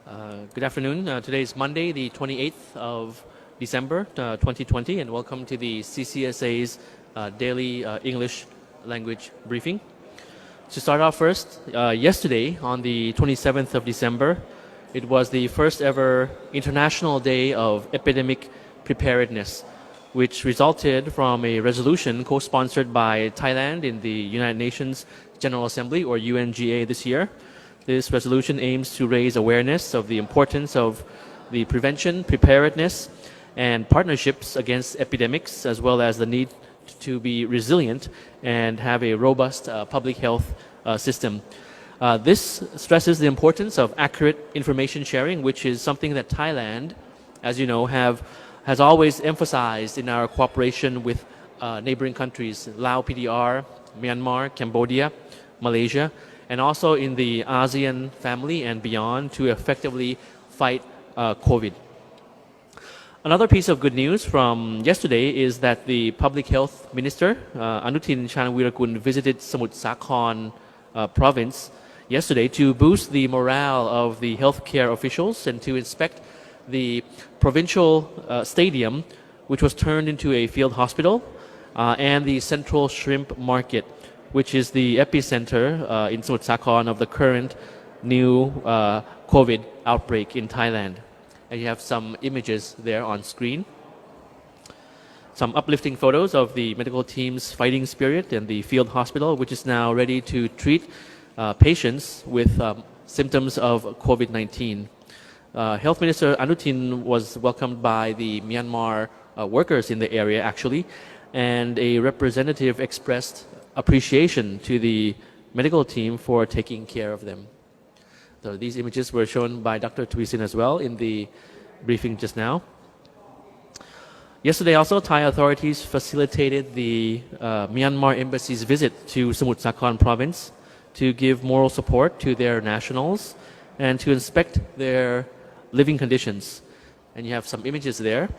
Good afternoon. Today is Monday, the 28th of December 2020, and welcome to the CCSA's daily English language briefing. To start off first, yesterday on the 27th of December, it was the first ever International Day of Epidemic Preparedness, which resulted from a resolution co-sponsored by Thailand in the United Nations General Assembly, or UNGA, this year. This resolution aims to raise awareness of the importance of the prevention, preparedness, and partnerships against epidemics, as well as the need to be resilient and have a robust public health system. This stresses the importance of accurate information sharing, which is something that Thailand, as you know, has always emphasized in our cooperation with neighboring countries, Laos PDR, Myanmar, Cambodia, Malaysia, and also in the ASEAN family and beyond to effectively fight COVID. Another piece of good news from yesterday is that the Public Health Minister, Anutin Charnvirakul, visited Samut Sakhon province yesterday to boost the morale of the healthcare officials and to inspect the provincial stadium, which was turned into a field hospital, and the Central Shrimp Market, which is the epicenter in Samut Sakhon of the current new COVID outbreak in Thailand. And you have some images there on screen. Some uplifting photos of the medical team's fighting spirit and the field hospital, which is now ready to treat patients with symptoms of COVID-19. Health Minister Anutin was welcomed by the Myanmar workers in the area, actually, and a representative expressed appreciation to the medical team for taking care of them. So these images were shown by Dr. Tuisin as well in the briefing just now. Yesterday also, Thai authorities facilitated the Myanmar embassy's visit to Samut Sakhon province to give moral support to their nationals and to inspect their living conditions. And you have some images there,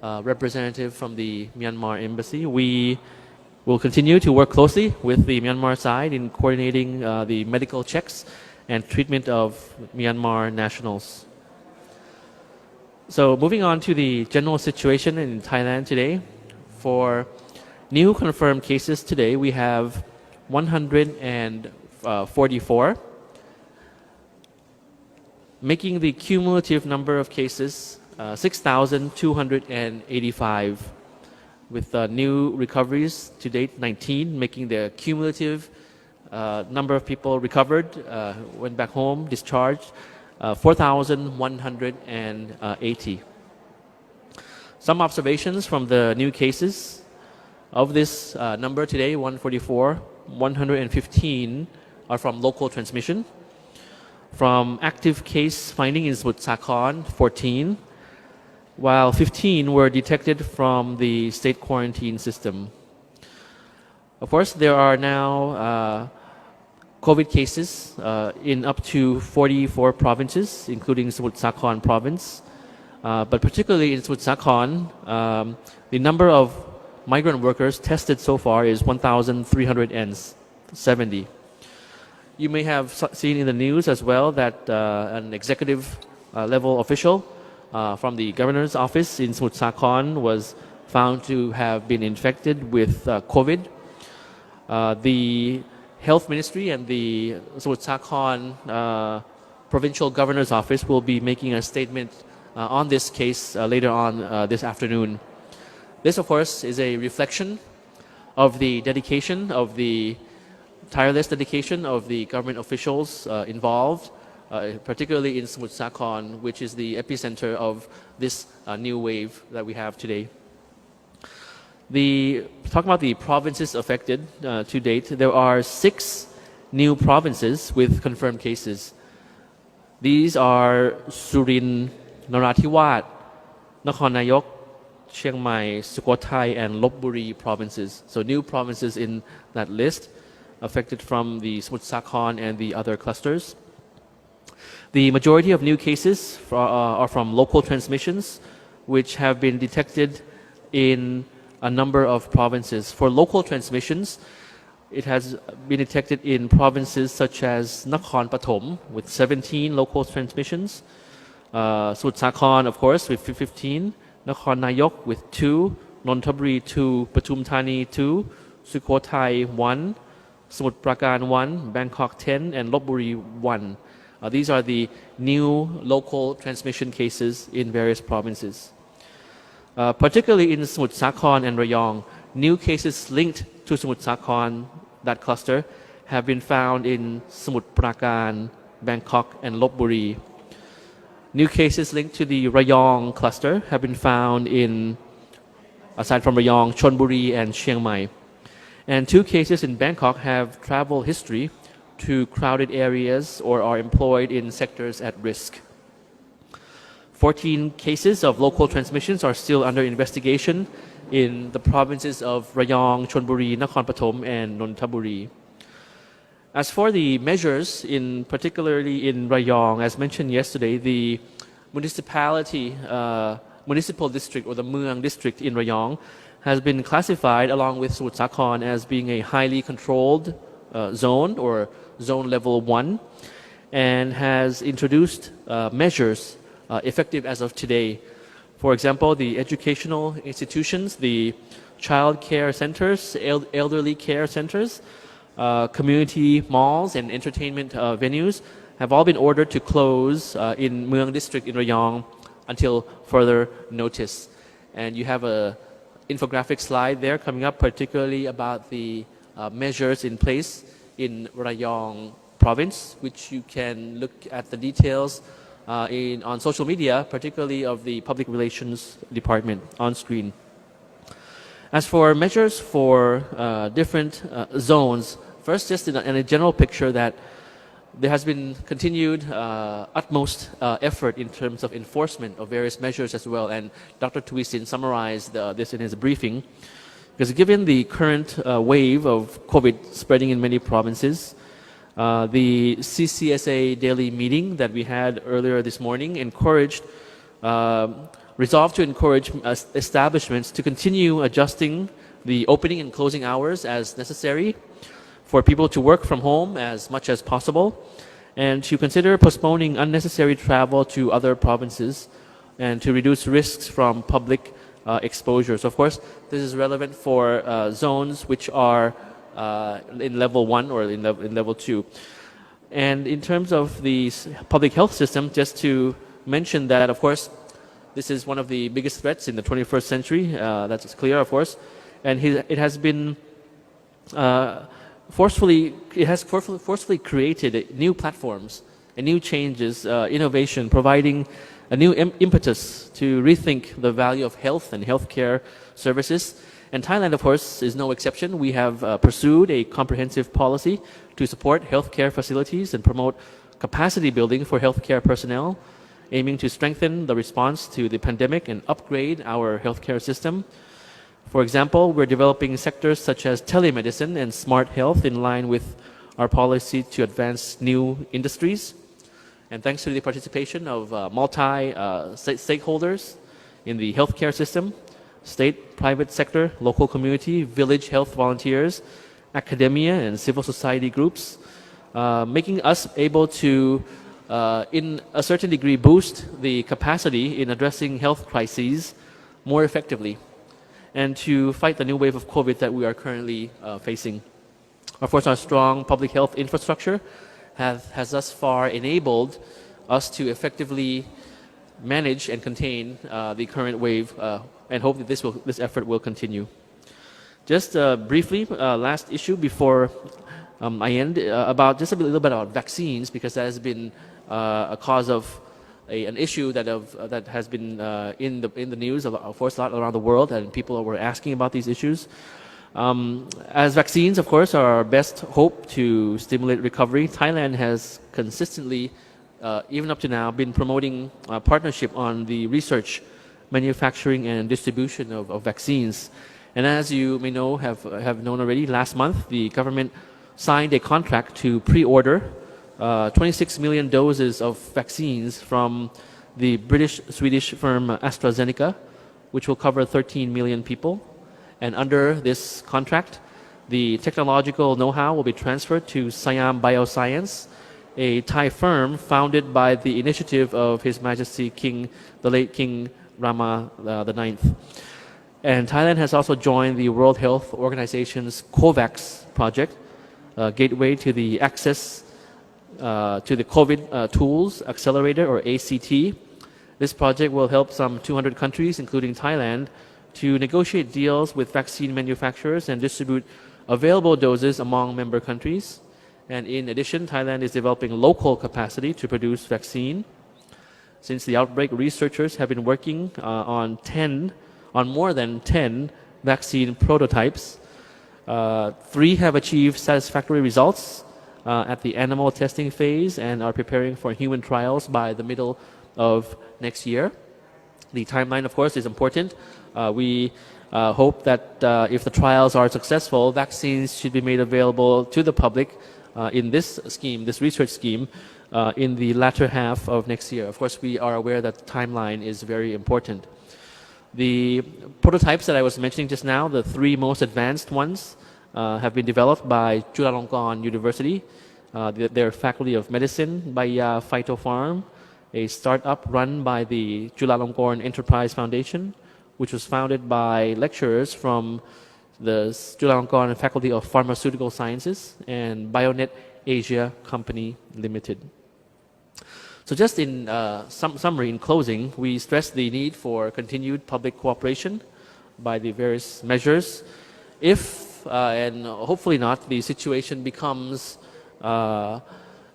representative from the Myanmar embassy. We will continue to work closely with the Myanmar side in coordinating the medical checks and treatment of Myanmar nationals. So moving on to the general situation in Thailand today. For new confirmed cases today, we have 144, making the cumulative number of cases 6,285, with new recoveries to date 19, making the cumulative number of people recovered, went back home, discharged, 4,180. Some observations from the new cases. Of this number today, 144, 115 are from local transmission. From active case finding in Samut Sakhon, 14, while 15 were detected from the state quarantine system. Of course, there are now COVID cases in up to 44 provinces, including Samut Sakhon province. But particularly in Samut Sakhon, the number of migrant workers tested so far is 1,370. You may have seen in the news as well that an executive level official from the governor's office in Samut Sakhon was found to have been infected with COVID. The Health Ministry and the Samut Sakhon Provincial Governor's Office will be making a statement on this case later on this afternoon. This, of course, is a reflection of the dedication of the tireless dedication of the government officials involved, particularly in Samut Sakhon, which is the epicenter of this new wave that we have today. Talking about the provinces affected to date, there are 6 new provinces with confirmed cases. These are Surin, Narathiwat, Nakhon Nayok, Chiang Mai, Sukhothai, and Lopburi provinces. So new provinces in that list affected from the Samut Sakhon and the other clusters. The majority of new cases are from local transmissions, which have been detected in a number of provinces. For local transmissions, it has been detected in provinces such as Nakhon Pathom with 17 local transmissions, Samut Sakhon, of course, with 15, Nakhon Nayok with 2, Nonthaburi 2, Pathum Thani 2, Sukhothai 1, Samut Prakan 1, Bangkok 10, and Lopburi 1. These are the new local transmission cases in various provinces. Particularly in Samut Sakhon and Rayong, new cases linked to Samut Sakhon, that cluster, have been found in Samut Prakan, Bangkok, and Lopburi. New cases linked to the Rayong cluster have been found in, aside from Rayong, Chonburi and Chiang Mai. And 2 cases in Bangkok have travel history to crowded areas or are employed in sectors at risk. 14 cases of local transmissions are still under investigation in the provinces of Rayong, Chonburi, Nakhon Pathom, and Nonthaburi. As for the measures, particularly in Rayong, as mentioned yesterday, the municipal district or the Mueang district in Rayong has been classified along with Samut Sakhon as being a highly controlled zone or zone level 1 and has introduced measures effective as of today. For example, the educational institutions, the child care centers, elderly care centers, community malls and entertainment venues have all been ordered to close in Mueang district in Rayong until further notice. And you have a infographic slide there coming up, particularly about the measures in place in Rayong province, which you can look at the details on social media, particularly of the Public Relations Department on screen. As for measures for different zones, first just in a general picture that there has been continued utmost effort in terms of enforcement of various measures as well, and Dr. Tuisin summarized this in his briefing. Because given the current wave of COVID spreading in many provinces, the CCSA daily meeting that we had earlier this morning resolved to encourage establishments to continue adjusting the opening and closing hours as necessary, for people to work from home as much as possible, and to consider postponing unnecessary travel to other provinces and to reduce risks from public exposures. Of course, this is relevant for zones which are in level 1 or in level 2. And in terms of the public health system, just to mention that, of course, this is one of the biggest threats in the 21st century. That's clear, of course. And it has been forcefully created new platforms and new changes, innovation, providing a new impetus to rethink the value of health and healthcare services. And Thailand, of course, is no exception. We have pursued a comprehensive policy to support healthcare facilities and promote capacity building for healthcare personnel, aiming to strengthen the response to the pandemic and upgrade our healthcare system. For example, we're developing sectors such as telemedicine and smart health in line with our policy to advance new industries. And thanks to the participation of stakeholders in the healthcare system, state, private sector, local community, village health volunteers, academia, and civil society groups, making us able to, in a certain degree, boost the capacity in addressing health crises more effectively, and to fight the new wave of COVID that we are currently facing. Of course, our strong public health infrastructure has thus far enabled us to effectively manage and contain the current wave, and hope that this effort will continue. Just briefly, last issue before I end, about just a little bit about vaccines, because that has been a cause of an issue that has been in the news, of course, a lot around the world, and people were asking about these issues. As vaccines, of course, are our best hope to stimulate recovery, Thailand has consistently, even up to now, been promoting a partnership on the research, manufacturing, and distribution of vaccines. And as you may know, have known already, last month the government signed a contract to pre-order 26 million doses of vaccines from the British-Swedish firm AstraZeneca, which will cover 13 million people. And under this contract, the technological know-how will be transferred to Siam Bioscience, a Thai firm founded by the initiative of His Majesty the late King Rama the Ninth. And Thailand has also joined the World Health Organization's COVAX project, gateway to the access to the COVID Tools Accelerator, or ACT. This project will help some 200 countries, including Thailand, to negotiate deals with vaccine manufacturers and distribute available doses among member countries. And in addition, Thailand is developing local capacity to produce vaccine. Since the outbreak, researchers have been working on more than 10 vaccine prototypes. 3 have achieved satisfactory results at the animal testing phase and are preparing for human trials by the middle of next year. The timeline, of course, is important. We hope that if the trials are successful, vaccines should be made available to the public in this scheme, this research scheme, in the latter half of next year. Of course, we are aware that the timeline is very important. The prototypes that I was mentioning just now, the 3 most advanced ones, have been developed by Chulalongkorn University, their Faculty of Medicine, Baya Phytopharm, a startup run by the Chulalongkorn Enterprise Foundation, which was founded by lecturers from the Chulalongkorn Faculty of Pharmaceutical Sciences, and Bionet Asia Company Limited. So just in summary, in closing, we stress the need for continued public cooperation by the various measures. If, and hopefully not, the situation becomes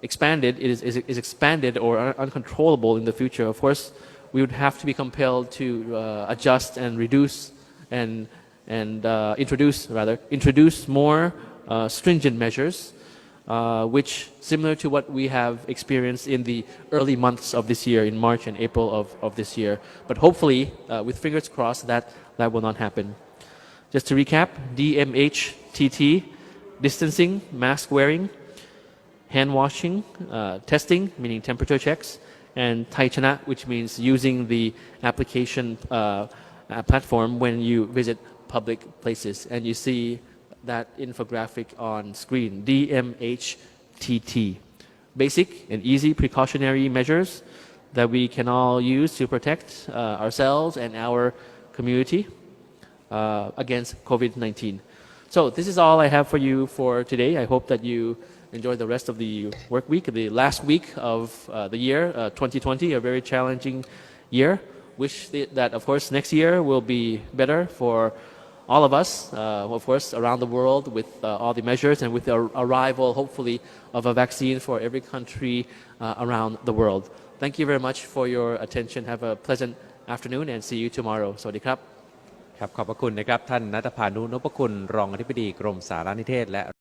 expanded, is expanded or uncontrollable in the future, of course, we would have to be compelled to adjust and reduce and introduce more stringent measures, which similar to what we have experienced in the early months of this year, in March and April of this year. But hopefully, with fingers crossed, that will not happen. Just to recap, DMHTT, distancing, mask wearing, hand washing, testing, meaning temperature checks, and Thai Chana, which means using the application platform when you visit public places. And you see that infographic on screen, DMHTT. Basic and easy precautionary measures that we can all use to protect ourselves and our community against COVID-19. So this is all I have for you for today. I hope that you enjoy the rest of the work week, the last week of the year, 2020, a very challenging year. Wish that, of course, next year will be better for all of us, of course, around the world with all the measures and with the arrival, hopefully, of a vaccine for every country around the world. Thank you very much for your attention. Have a pleasant afternoon and see you tomorrow. สวัสดีครับ ครับขอบพระคุณนะครับท่านณัฐพานุ นพคุณรองอธิบดีกรมสารนิเทศและ